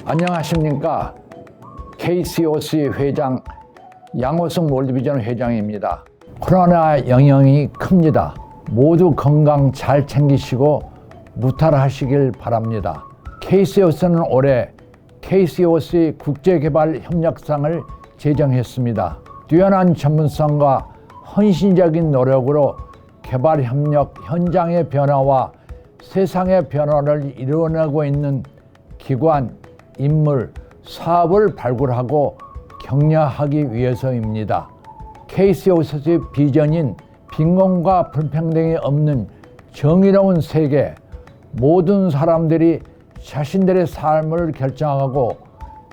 안녕하십니까. KCOC 회장 양호성 월드비전 회장입니다. 코로나 영향이 큽니다. 모두 건강 잘 챙기시고 무탈하시길 바랍니다. KCOC는 올해 KCOC 국제개발협력상을 제정했습니다. 뛰어난 전문성과 헌신적인 노력으로 개발협력 현장의 변화와 세상의 변화를 이루어내고 있는 기관, 인물, 사업을 발굴하고 격려하기 위해서입니다. KCOC의 비전인 빈곤과 불평등이 없는 정의로운 세계, 모든 사람들이 자신들의 삶을 결정하고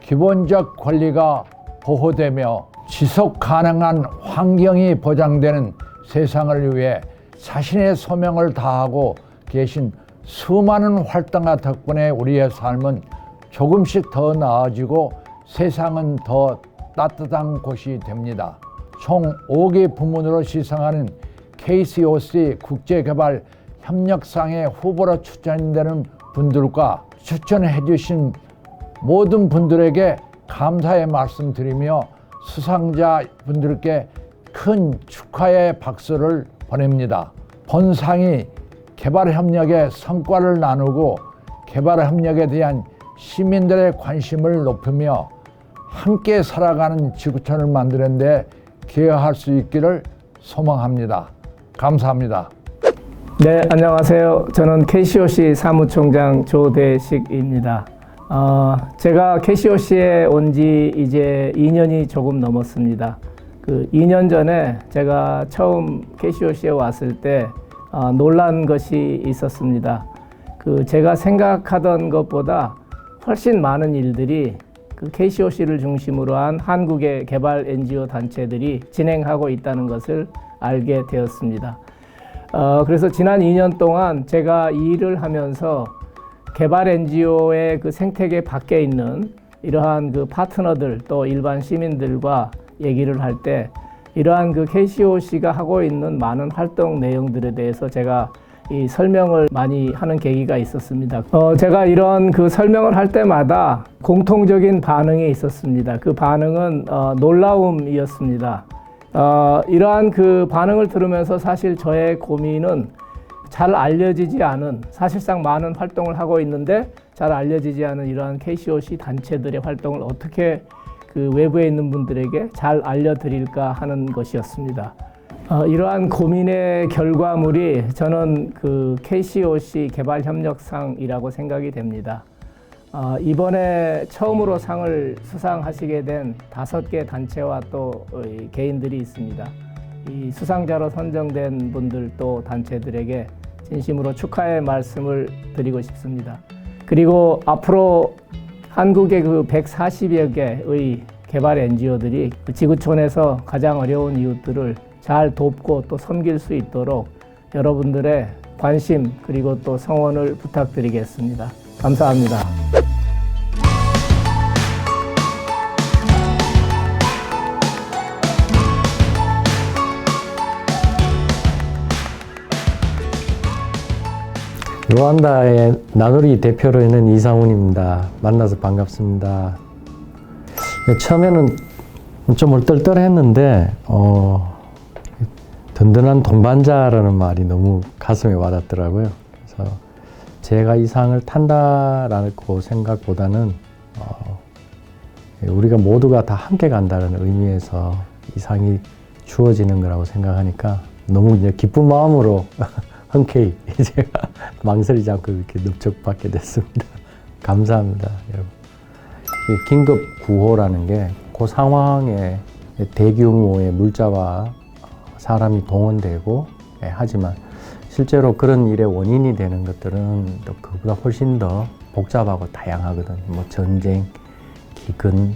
기본적 권리가 보호되며 지속 가능한 환경이 보장되는 세상을 위해 자신의 소명을 다하고 계신 수많은 활동가 덕분에 우리의 삶은 조금씩 더 나아지고 세상은 더 따뜻한 곳이 됩니다. 총 5개 부문으로 시상하는 KCOC 국제개발 협력상의 후보로 추천되는 분들과 추천해 주신 모든 분들에게 감사의 말씀 드리며 수상자 분들께 큰 축하의 박수를 보냅니다. 본상이 개발협력의 성과를 나누고 개발협력에 대한 시민들의 관심을 높이며 함께 살아가는 지구촌을 만드는 데 기여할 수 있기를 소망합니다. 감사합니다. 네, 안녕하세요. 저는 KCOC 사무총장 조대식입니다. 제가 KCOC에 온 지 이제 2년이 조금 넘었습니다. 2년 전에 제가 처음 KCOC에 왔을 때 놀란 것이 있었습니다. 제가 생각하던 것보다 훨씬 많은 일들이 KCOC를 중심으로 한 한국의 개발 NGO 단체들이 진행하고 있다는 것을 알게 되었습니다. 그래서 지난 2년 동안 제가 이 일을 하면서 개발 NGO의 생태계 밖에 있는 이러한 파트너들 또 일반 시민들과 얘기를 할 때 이러한 KCOC가 하고 있는 많은 활동 내용들에 대해서 제가 이 설명을 많이 하는 계기가 있었습니다. 제가 이런 설명을 할 때마다 공통적인 반응이 있었습니다. 그 반응은 놀라움이었습니다. 이러한 반응을 들으면서 사실 저의 고민은 잘 알려지지 않은, 사실상 많은 활동을 하고 있는데 잘 알려지지 않은 이러한 KCOC 단체들의 활동을 어떻게 외부에 있는 분들에게 잘 알려드릴까 하는 것이었습니다. 이러한 고민의 결과물이 저는 KCOC 개발협력상이라고 생각이 됩니다. 이번에 처음으로 상을 수상하시게 된 5개 단체와 또 개인들이 있습니다. 이 수상자로 선정된 분들 또 단체들에게 진심으로 축하의 말씀을 드리고 싶습니다. 그리고 앞으로 한국의 140여 개의 개발 NGO들이 지구촌에서 가장 어려운 이웃들을 잘 돕고 또 섬길 수 있도록 여러분들의 관심 그리고 또 성원을 부탁드리겠습니다. 감사합니다. 루안다의 나누리 대표로 있는 이상훈입니다. 만나서 반갑습니다. 처음에는 좀 얼떨떨했는데 든든한 동반자라는 말이 너무 가슴에 와닿더라고요. 그래서 제가 이 상을 탄다라고 생각보다는 우리가 모두가 다 함께 간다는 의미에서 이 상이 주어지는 거라고 생각하니까 너무 이제 기쁜 마음으로 흔쾌히 제가 망설이지 않고 이렇게 넙죽받게 됐습니다. 감사합니다, 여러분. 긴급 구호라는 게 그 상황에 대규모의 물자와 사람이 동원되고 하지만 실제로 그런 일의 원인이 되는 것들은 또 그보다 훨씬 더 복잡하고 다양하거든요. 전쟁, 기근,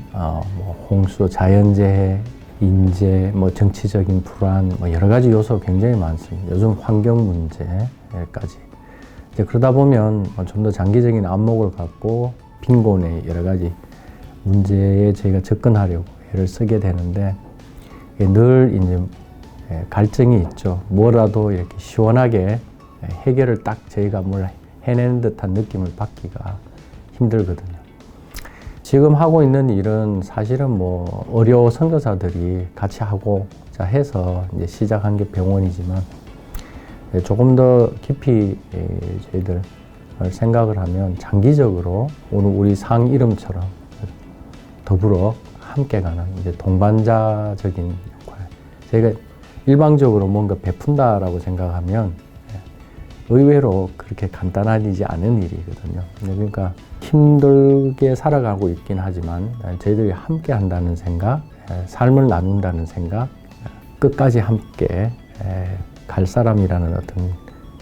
홍수, 자연재해, 인재, 정치적인 불안, 여러 가지 요소가 굉장히 많습니다. 요즘 환경 문제까지. 그러다 보면 좀 더 장기적인 안목을 갖고 빈곤의 여러 가지 문제에 저희가 접근하려고 애를 쓰게 되는데 늘 이제 갈증이 있죠. 뭐라도 이렇게 시원하게 해결을 딱 저희가 뭘 해내는 듯한 느낌을 받기가 힘들거든요. 지금 하고 있는 일은 사실은 뭐 의료 선교사들이 같이 하고 자 해서 이제 시작한 게 병원이지만 조금 더 깊이 저희들 생각을 하면 장기적으로 오늘 우리 상 이름처럼 더불어 함께 가는 이제 동반자적인 역할. 저희가 일방적으로 뭔가 베푼다라고 생각하면 의외로 그렇게 간단하지 않은 일이거든요. 그러니까 힘들게 살아가고 있긴 하지만 저희들이 함께 한다는 생각, 삶을 나눈다는 생각, 끝까지 함께 갈 사람이라는 어떤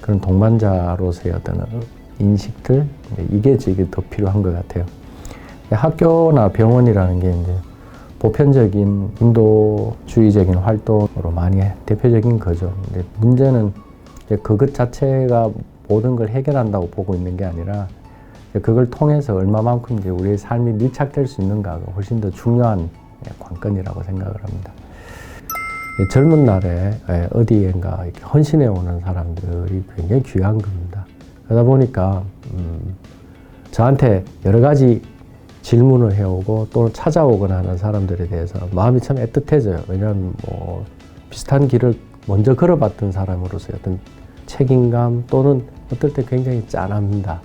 그런 동반자로서의 어떤 인식들, 이게 더 필요한 것 같아요. 학교나 병원이라는 게 이제 보편적인 인도주의적인 활동으로 많이 대표적인 거죠. 근데 문제는 이제 그것 자체가 모든 걸 해결한다고 보고 있는 게 아니라 그걸 통해서 얼마만큼 이제 우리의 삶이 밀착될 수 있는가가 훨씬 더 중요한 관건이라고 생각을 합니다. 젊은 날에 어디엔가 이렇게 헌신해 오는 사람들이 굉장히 귀한 겁니다. 그러다 보니까 저한테 여러 가지 질문을 해오고 또는 찾아오거나 하는 사람들에 대해서 마음이 참 애틋해져요. 왜냐하면 뭐 비슷한 길을 먼저 걸어봤던 사람으로서의 어떤 책임감 또는 어떨 때 굉장히 짠합니다.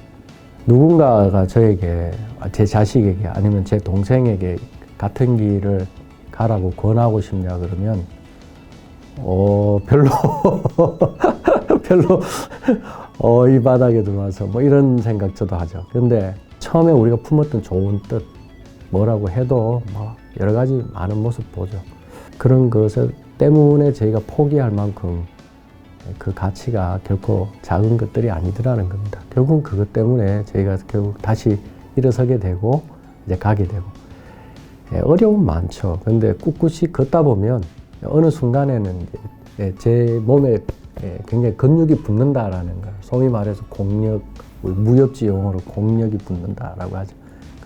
누군가가 저에게, 제 자식에게 아니면 제 동생에게 같은 길을 가라고 권하고 싶냐 그러면 별로 이 바닥에 들어와서 뭐 이런 생각 저도 하죠. 근데 처음에 우리가 품었던 좋은 뜻 뭐라고 해도 뭐 여러 가지 많은 모습 보죠. 그런 것을 때문에 저희가 포기할 만큼 그 가치가 결코 작은 것들이 아니더라는 겁니다. 결국은 그것 때문에 저희가 결국 다시 일어서게 되고 이제 가게 되고 어려움 많죠. 근데 꿋꿋이 걷다 보면 어느 순간에는 이제 제 몸에 굉장히 근육이 붙는다라는 걸 소위 말해서 공력, 무협지 용어로 공력이 붙는다라고 하죠.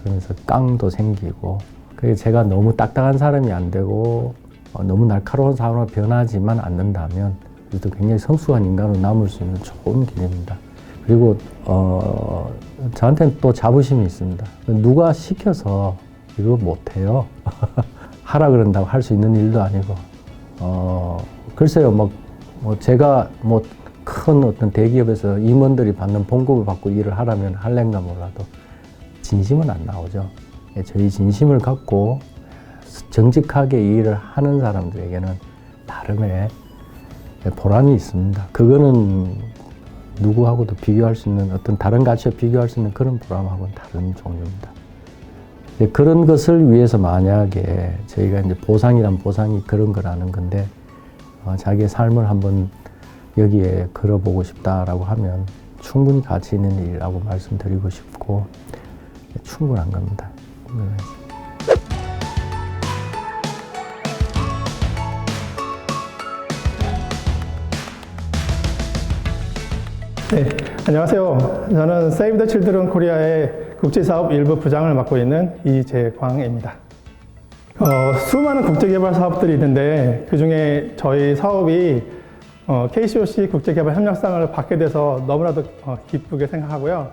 그러면서 깡도 생기고 그게 제가 너무 딱딱한 사람이 안 되고 너무 날카로운 사람으로 변하지만 않는다면 그래도 굉장히 성숙한 인간으로 남을 수 있는 좋은 길입니다. 그리고 저한테는 또 자부심이 있습니다. 누가 시켜서 이거 못해요. 하라 그런다고 할 수 있는 일도 아니고 글쎄요, 뭐 제가 뭐 큰 어떤 대기업에서 임원들이 받는 봉급을 받고 일을 하라면 할랜가 몰라도 진심은 안 나오죠. 저희 진심을 갖고 정직하게 일을 하는 사람들에게는 나름의 보람이 있습니다. 그거는 누구하고도 비교할 수 있는 어떤 다른 가치와 비교할 수 있는 그런 보람하고는 다른 종류입니다. 그런 것을 위해서 만약에 저희가 이제 보상이란 보상이 그런 거라는 건데 자기의 삶을 한번 여기에 걸어보고 싶다라고 하면 충분히 가치 있는 일이라고 말씀드리고 싶고 충분한 겁니다. 네, 안녕하세요. 저는 세이브 더 칠드런 코리아의 국제사업 일부 부장을 맡고 있는 이재광입니다. 수많은 국제개발 사업들이 있는데 그중에 저희 사업이 KCOC 국제개발협력상을 받게 돼서 너무나도 기쁘게 생각하고요.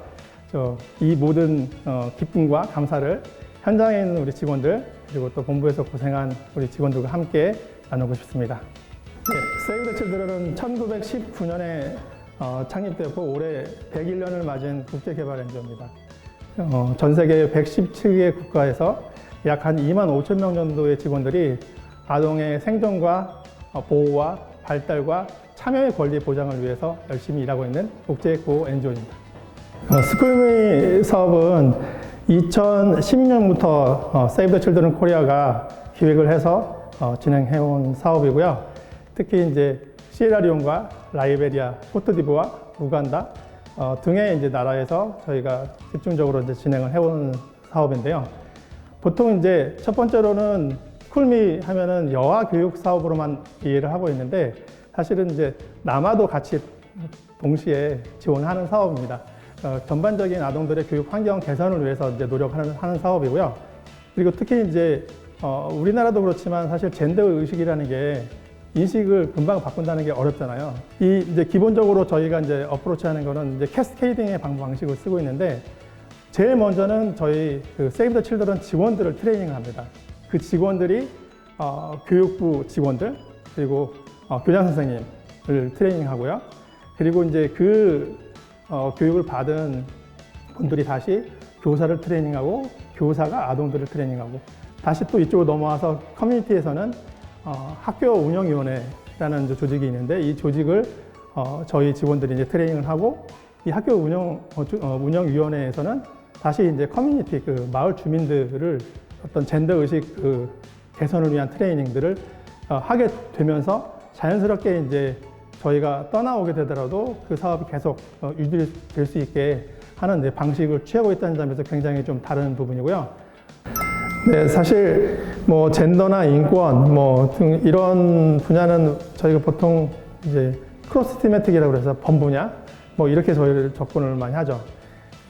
이 모든 기쁨과 감사를 현장에 있는 우리 직원들 그리고 또 본부에서 고생한 우리 직원들과 함께 나누고 싶습니다. 네, 세이브 더 칠드런은 1919년에 창립되었고 올해 101년을 맞은 국제개발 NGO입니다. 전 세계 117개 국가에서 약 한 2만 5천 명 정도의 직원들이 아동의 생존과 보호와 발달과 참여의 권리 보장을 위해서 열심히 일하고 있는 국제 구호 NGO입니다. 스쿨미 사업은 2016년부터 세이브 더 칠드런 코리아가 기획을 해서 진행해온 사업이고요. 특히 이제 시에라리온과 라이베리아, 코트디부아, 우간다 등의 이제 나라에서 저희가 집중적으로 이제 진행을 해오는 사업인데요. 보통 이제 첫 번째로는 스쿨미 하면은 여아 교육 사업으로만 이해를 하고 있는데 사실은 이제 남아도 같이 동시에 지원하는 사업입니다. 전반적인 아동들의 교육 환경 개선을 위해서 이제 노력하는 사업이고요. 그리고 특히 이제 우리나라도 그렇지만 사실 젠더 의식이라는 게 인식을 금방 바꾼다는 게 어렵잖아요. 이제 기본적으로 저희가 이제 어프로치하는 거는 이제 캐스케이딩의 방식을 쓰고 있는데 제일 먼저는 저희 그 세이브 더 칠드런 직원들을 트레이닝합니다. 그 직원들이 교육부 직원들 그리고 교장 선생님을 트레이닝하고요. 그리고 이제 그 교육을 받은 분들이 다시 교사를 트레이닝하고 교사가 아동들을 트레이닝하고 다시 또 이쪽으로 넘어와서 커뮤니티에서는 학교 운영위원회라는 이제 조직이 있는데 이 조직을 저희 직원들이 이제 트레이닝을 하고 이 학교 운영위원회에서는 다시 이제 커뮤니티 그 마을 주민들을 어떤 젠더 의식 그 개선을 위한 트레이닝들을 하게 되면서 자연스럽게 이제 저희가 떠나오게 되더라도 그 사업이 계속 유지될 수 있게 하는 이제 방식을 취하고 있다는 점에서 굉장히 좀 다른 부분이고요. 네, 사실 뭐 젠더나 인권 뭐 등 이런 분야는 저희가 보통 이제 크로스 테매틱이라고 해서 범분야 뭐 이렇게 저희를 접근을 많이 하죠.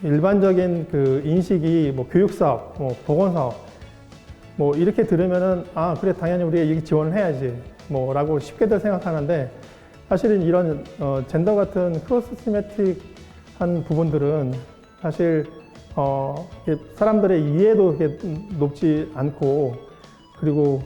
일반적인 그 인식이 뭐 교육 사업, 뭐 보건 사업 뭐 이렇게 들으면은 아 그래 당연히 우리가 이게 지원을 해야지 뭐라고 쉽게들 생각하는데 사실은 이런 젠더 같은 크로스 테매틱한 부분들은 사실 사람들의 이해도 높지 않고 그리고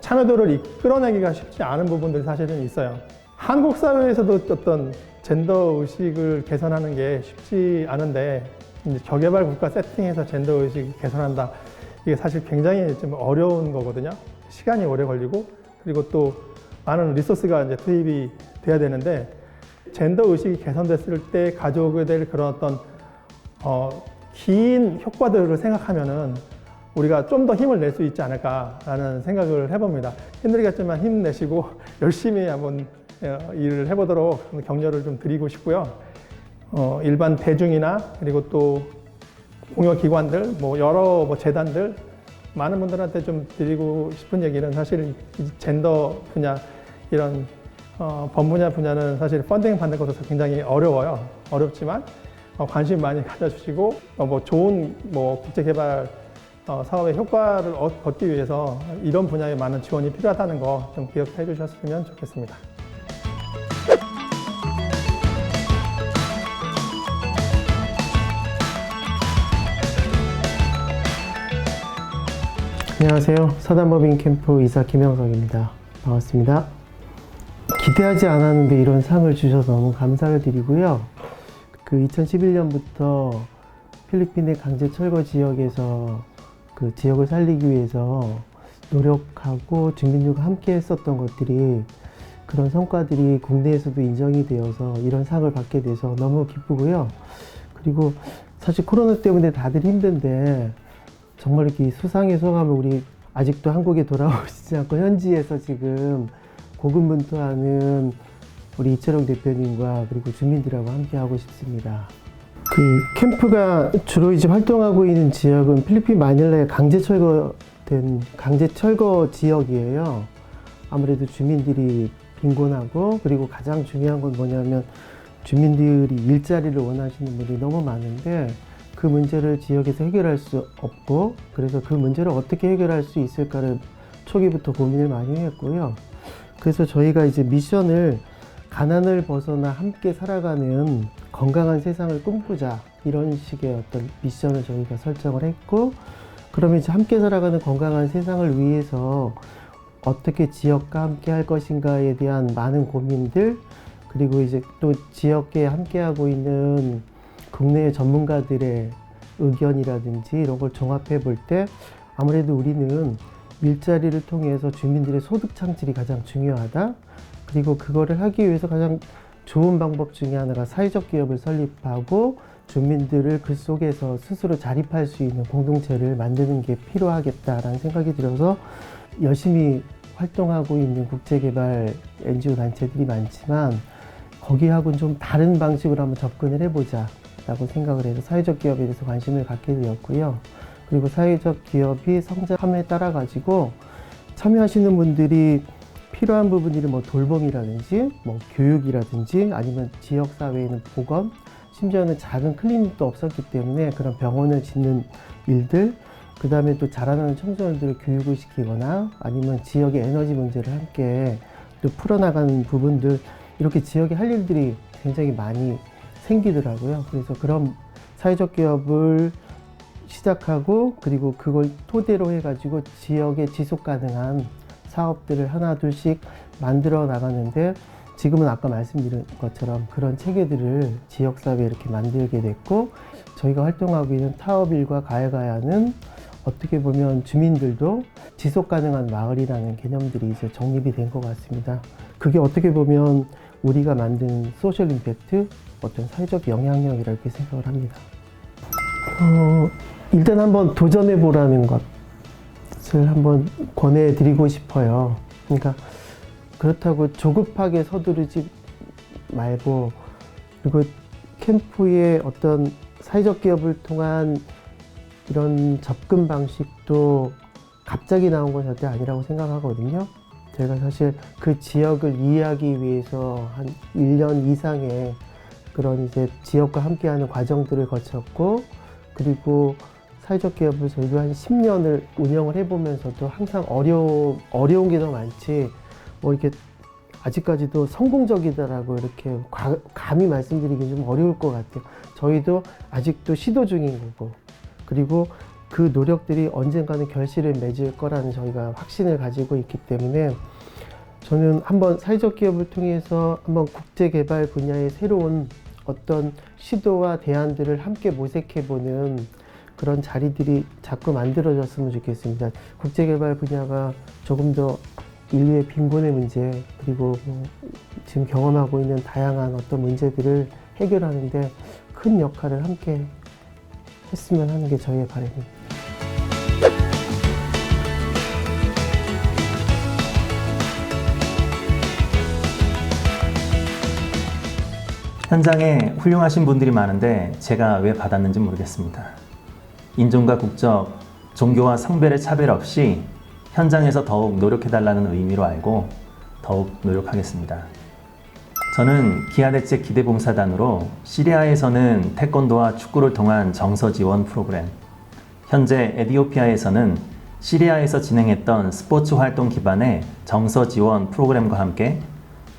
참여도를 이끌어내기가 쉽지 않은 부분들이 사실은 있어요. 한국 사회에서도 어떤 젠더 의식을 개선하는 게 쉽지 않은데 이제 저개발 국가 세팅에서 젠더 의식을 개선한다 이게 사실 굉장히 좀 어려운 거거든요. 시간이 오래 걸리고 그리고 또 많은 리소스가 이제 투입이 돼야 되는데 젠더 의식이 개선됐을 때 가져오게 될 그런 어떤 긴 효과들을 생각하면은 우리가 좀 더 힘을 낼 수 있지 않을까라는 생각을 해봅니다. 힘들겠지만 힘내시고 열심히 한번 일을 해보도록 격려를 좀 드리고 싶고요. 일반 대중이나 그리고 또 공여기관들, 뭐 여러 뭐 재단들 많은 분들한테 좀 드리고 싶은 얘기는 사실 이 젠더 분야 이런 범분야 분야는 사실 펀딩 받는 것도 굉장히 어려워요. 어렵지만 관심 많이 가져주시고 뭐 좋은 뭐 국제개발 사업의 효과를 얻기 위해서 이런 분야에 많은 지원이 필요하다는 거 좀 기억해 주셨으면 좋겠습니다. 안녕하세요. 서단법인 캠프 이사 김영석입니다. 반갑습니다. 기대하지 않았는데 이런 상을 주셔서 너무 감사를 드리고요. 그 2011년부터 필리핀의 강제 철거 지역에서 그 지역을 살리기 위해서 노력하고 주민들과 함께 했었던 것들이 그런 성과들이 국내에서도 인정이 되어서 이런 상을 받게 돼서 너무 기쁘고요. 그리고 사실 코로나 때문에 다들 힘든데 정말 이렇게 수상의 소감을 우리 아직도 한국에 돌아오시지 않고 현지에서 지금 고군분투하는 우리 이철용 대표님과 그리고 주민들하고 함께 하고 싶습니다. 그 캠프가 주로 이제 활동하고 있는 지역은 필리핀 마닐라의 강제 철거 지역이에요. 아무래도 주민들이 빈곤하고 그리고 가장 중요한 건 뭐냐면 주민들이 일자리를 원하시는 분들이 너무 많은데 그 문제를 지역에서 해결할 수 없고 그래서 그 문제를 어떻게 해결할 수 있을까를 초기부터 고민을 많이 했고요. 그래서 저희가 이제 미션을 가난을 벗어나 함께 살아가는 건강한 세상을 꿈꾸자 이런 식의 어떤 미션을 저희가 설정을 했고 그러면 이제 함께 살아가는 건강한 세상을 위해서 어떻게 지역과 함께 할 것인가에 대한 많은 고민들 그리고 이제 또 지역에 함께하고 있는 국내의 전문가들의 의견이라든지 이런 걸 종합해 볼 때 아무래도 우리는 일자리를 통해서 주민들의 소득 창출이 가장 중요하다. 그리고 그거를 하기 위해서 가장 좋은 방법 중에 하나가 사회적 기업을 설립하고 주민들을 그 속에서 스스로 자립할 수 있는 공동체를 만드는 게 필요하겠다라는 생각이 들어서 열심히 활동하고 있는 국제개발 NGO 단체들이 많지만 거기하고는 좀 다른 방식으로 한번 접근을 해보자 라고 생각을 해서 사회적 기업에 대해서 관심을 갖게 되었고요. 그리고 사회적 기업이 성장함에 따라 가지고 참여하시는 분들이 필요한 부분들이 뭐 돌봄이라든지 뭐 교육이라든지 아니면 지역사회에는 보건 심지어는 작은 클리닉도 없었기 때문에 그런 병원을 짓는 일들 그 다음에 또 자라나는 청소년들을 교육을 시키거나 아니면 지역의 에너지 문제를 함께 또 풀어나가는 부분들 이렇게 지역에 할 일들이 굉장히 많이 생기더라고요. 그래서 그런 사회적 기업을 시작하고 그리고 그걸 토대로 해가지고 지역에 지속 가능한 사업들을 하나 둘씩 만들어 나가는데 지금은 아까 말씀드린 것처럼 그런 체계들을 지역사회에 이렇게 만들게 됐고 저희가 활동하고 있는 타업일과 가해가야는 어떻게 보면 주민들도 지속 가능한 마을이라는 개념들이 이제 정립이 된 것 같습니다. 그게 어떻게 보면 우리가 만든 소셜 임팩트, 어떤 사회적 영향력이라 이렇게 생각을 합니다. 일단 한번 도전해 보라는 것을 한번 권해드리고 싶어요. 그러니까 그렇다고 조급하게 서두르지 말고 그리고 캠프의 어떤 사회적 기업을 통한 이런 접근 방식도 갑자기 나온 건 절대 아니라고 생각하거든요. 저희가 사실 그 지역을 이해하기 위해서 한 1년 이상의 그런 이제 지역과 함께하는 과정들을 거쳤고 그리고 사회적 기업을 저희도 한 10년을 운영을 해보면서도 항상 어려운 게 더 많지 뭐 이렇게 아직까지도 성공적이다라고 이렇게 감히 말씀드리기 좀 어려울 것 같아요. 저희도 아직도 시도 중인 거고 그리고 그 노력들이 언젠가는 결실을 맺을 거라는 저희가 확신을 가지고 있기 때문에 저는 한번 사회적 기업을 통해서 한번 국제개발 분야의 새로운 어떤 시도와 대안들을 함께 모색해보는 그런 자리들이 자꾸 만들어졌으면 좋겠습니다. 국제개발 분야가 조금 더 인류의 빈곤의 문제 그리고 지금 경험하고 있는 다양한 어떤 문제들을 해결하는데 큰 역할을 함께 했으면 하는 게 저희의 바람입니다. 현장에 훌륭하신 분들이 많은데 제가 왜 받았는지 모르겠습니다. 인종과 국적, 종교와 성별의 차별 없이 현장에서 더욱 노력해달라는 의미로 알고 더욱 노력하겠습니다. 저는 기아대책 기대봉사단으로 시리아에서는 태권도와 축구를 통한 정서 지원 프로그램, 현재 에티오피아에서는 시리아에서 진행했던 스포츠 활동 기반의 정서 지원 프로그램과 함께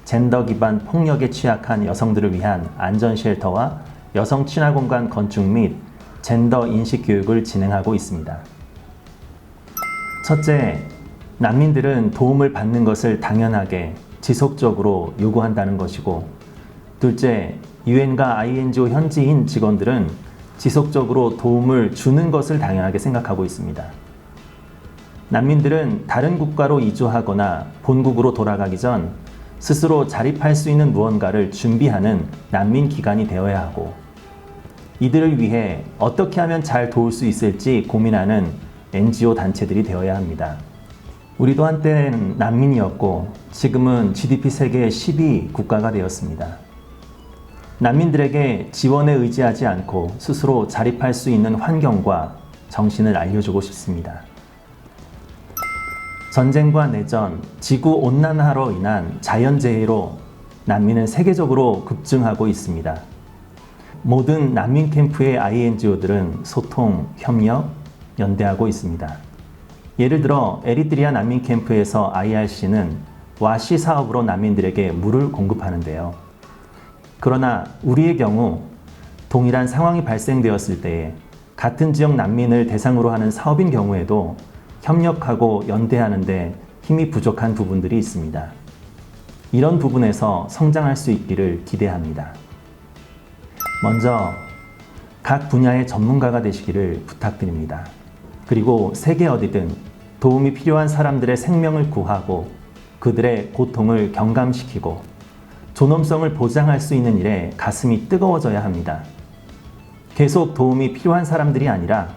젠더 기반 폭력에 취약한 여성들을 위한 안전 쉘터와 여성 친화 공간 건축 및 젠더 인식 교육을 진행하고 있습니다. 첫째, 난민들은 도움을 받는 것을 당연하게 지속적으로 요구한다는 것이고, 둘째, 유엔과 INGO 현지인 직원들은 지속적으로 도움을 주는 것을 당연하게 생각하고 있습니다. 난민들은 다른 국가로 이주하거나 본국으로 돌아가기 전 스스로 자립할 수 있는 무언가를 준비하는 난민 기관이 되어야 하고, 이들을 위해 어떻게 하면 잘 도울 수 있을지 고민하는 NGO 단체들이 되어야 합니다. 우리도 한때는 난민이었고 지금은 GDP 세계 10위 국가가 되었습니다. 난민들에게 지원에 의지하지 않고 스스로 자립할 수 있는 환경과 정신을 알려주고 싶습니다. 전쟁과 내전, 지구 온난화로 인한 자연재해로 난민은 세계적으로 급증하고 있습니다. 모든 난민 캠프의 INGO들은 소통, 협력, 연대하고 있습니다. 예를 들어 에리트리아 난민 캠프에서 IRC는 와시 사업으로 난민들에게 물을 공급하는데요. 그러나 우리의 경우 동일한 상황이 발생되었을 때에 같은 지역 난민을 대상으로 하는 사업인 경우에도 협력하고 연대하는 데 힘이 부족한 부분들이 있습니다. 이런 부분에서 성장할 수 있기를 기대합니다. 먼저 각 분야의 전문가가 되시기를 부탁드립니다. 그리고 세계 어디든 도움이 필요한 사람들의 생명을 구하고 그들의 고통을 경감시키고 존엄성을 보장할 수 있는 일에 가슴이 뜨거워져야 합니다. 계속 도움이 필요한 사람들이 아니라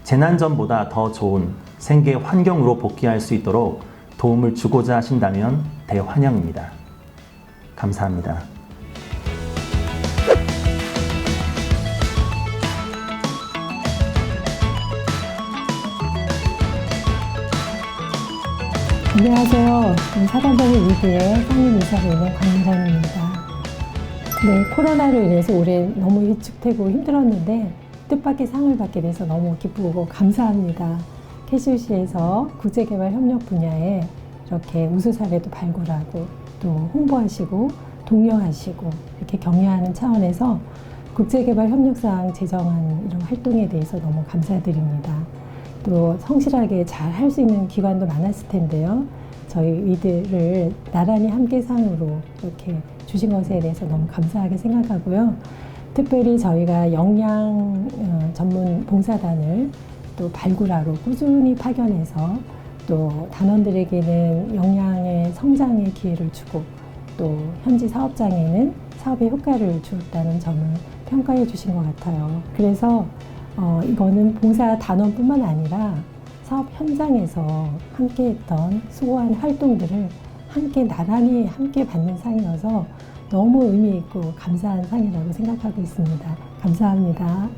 재난 전보다 더 좋은 생계 환경으로 복귀할 수 있도록 도움을 주고자 하신다면 대환영입니다. 감사합니다. 안녕하세요. 사단법인 위기의 상임이사로 있는 관장입니다. 네, 코로나로 인해서 올해 너무 위축되고 힘들었는데 뜻밖의 상을 받게 돼서 너무 기쁘고 감사합니다. 캐시오시에서 국제개발 협력 분야에 이렇게 우수 사례도 발굴하고 또 홍보하시고 독려하시고 이렇게 격려하는 차원에서 국제개발협력상 제정한 이런 활동에 대해서 너무 감사드립니다. 또 성실하게 잘 할 수 있는 기관도 많았을 텐데요. 저희 위드를 나란히 함께상으로 이렇게 주신 것에 대해서 너무 감사하게 생각하고요. 특별히 저희가 영양 전문 봉사단을 또 발굴하러 꾸준히 파견해서 또 단원들에게는 영양의 성장의 기회를 주고 또 현지 사업장에는 사업의 효과를 주었다는 점을 평가해 주신 것 같아요. 그래서 이거는 봉사 단원뿐만 아니라 사업 현장에서 함께 했던 수고한 활동들을 함께 나란히 함께 받는 상이어서 너무 의미 있고 감사한 상이라고 생각하고 있습니다. 감사합니다.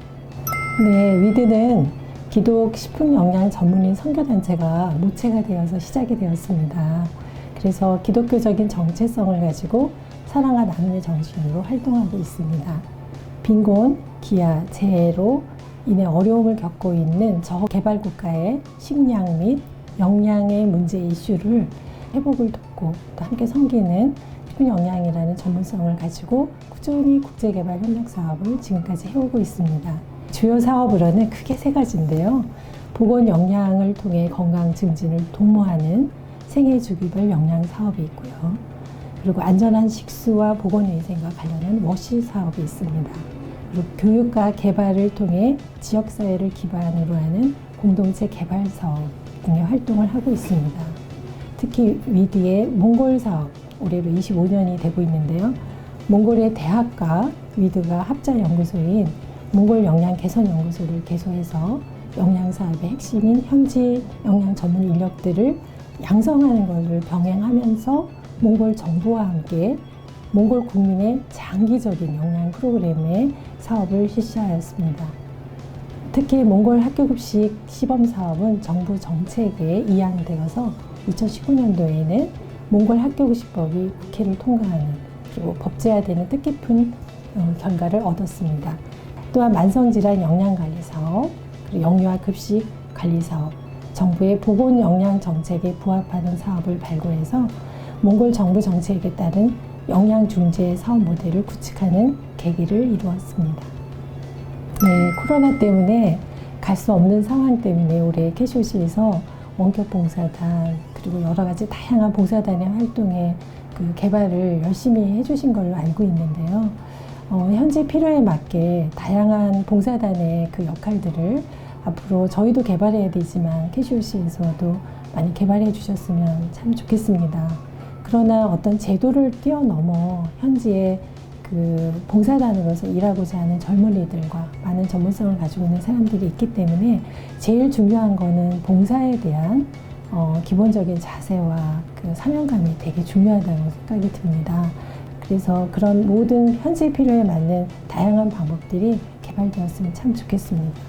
네, 위드는 기독 식품영양 전문인 선교단체가 모체가 되어서 시작이 되었습니다. 그래서 기독교적인 정체성을 가지고 사랑과 나눔의 정신으로 활동하고 있습니다. 빈곤, 기아, 재해로 인해 어려움을 겪고 있는 저개발국가의 식량 및 영양의 문제 이슈를 회복을 돕고 또 함께 섬기는 식품영양이라는 전문성을 가지고 꾸준히 국제개발 협력 사업을 지금까지 해오고 있습니다. 주요 사업으로는 크게 세 가지인데요. 보건 영양을 통해 건강 증진을 도모하는 생애 주기별 영양 사업이 있고요. 그리고 안전한 식수와 보건위생과 관련한 워시 사업이 있습니다. 그리고 교육과 개발을 통해 지역사회를 기반으로 하는 공동체 개발 사업 등의 활동을 하고 있습니다. 특히 위드의 몽골 사업, 올해로 25년이 되고 있는데요. 몽골의 대학과 위드가 합자 연구소인 몽골 영양 개선 연구소를 개소해서 영양 사업의 핵심인 현지 영양 전문 인력들을 양성하는 것을 병행하면서 몽골 정부와 함께 몽골 국민의 장기적인 영양 프로그램의 사업을 실시하였습니다. 특히 몽골 학교급식 시범 사업은 정부 정책에 이양되어서 2019년도에는 몽골 학교급식법이 국회를 통과하는 그리고 법제화되는 뜻깊은 결과를 얻었습니다. 또한 만성질환 영양관리 사업, 그리고 영유아 급식 관리 사업, 정부의 보건 영양 정책에 부합하는 사업을 발굴해서 몽골 정부 정책에 따른 영양 중재 사업 모델을 구축하는 계기를 이루었습니다. 네, 코로나 때문에 갈 수 없는 상황 때문에 올해 캐시오시에서 원격 봉사단 그리고 여러 가지 다양한 봉사단의 활동에 그 개발을 열심히 해주신 걸로 알고 있는데요. 현재 필요에 맞게 다양한 봉사단의 그 역할들을 앞으로 저희도 개발해야 되지만 캐시오시에서도 많이 개발해 주셨으면 참 좋겠습니다. 그러나 어떤 제도를 뛰어넘어 현지의 그 봉사단으로서 일하고자 하는 젊은이들과 많은 전문성을 가지고 있는 사람들이 있기 때문에 제일 중요한 거는 봉사에 대한 기본적인 자세와 그 사명감이 되게 중요하다고 생각이 듭니다. 그래서 그런 모든 현지 필요에 맞는 다양한 방법들이 개발되었으면 참 좋겠습니다.